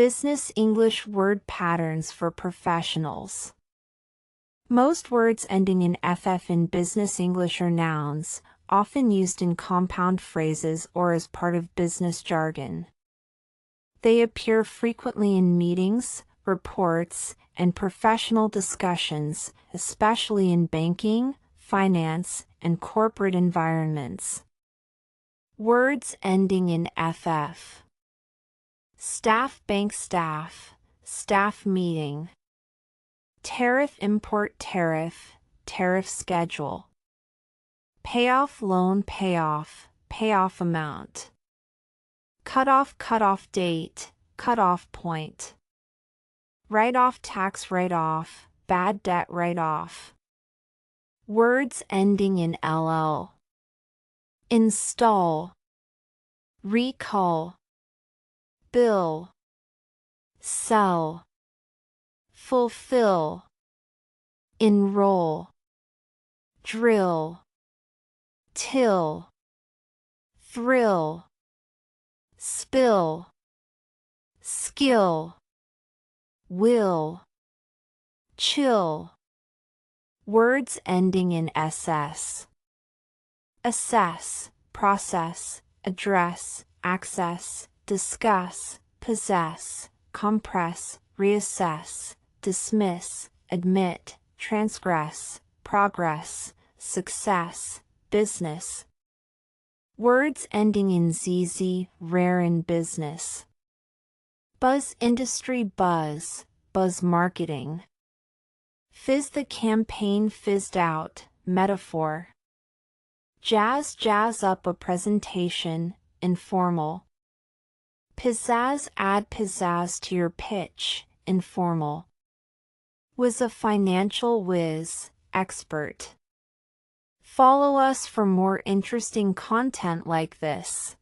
Business English word patterns for professionals. Most words ending in FF in business English are nouns, often used in compound phrases or as part of business jargon. They appear frequently in meetings, reports, and professional discussions, especially in banking, finance, and corporate environments. Words ending in FF. Staff, bank staff, staff meeting. Tariff, import tariff, tariff schedule. Payoff, loan, payoff, payoff amount. Cutoff date, cutoff point. Write-off, tax write-off, bad debt write-off. Words ending in LL. Install. Recall. Bill. Sell. Fulfill. Enroll. Drill. Till. Thrill. Spill. Skill. Will. Chill. Words ending in SS. Assess, process, address, access, discuss, possess, compress, reassess, dismiss, admit, transgress, progress, success, business. Words ending in ZZ, rare in business. Buzz industry, buzz, buzz marketing. Fizz, the campaign fizzed out, metaphor. Jazz up a presentation, informal. Pizzazz, add pizzazz to your pitch, informal. Was a financial whiz, expert. Follow us for more interesting content like this.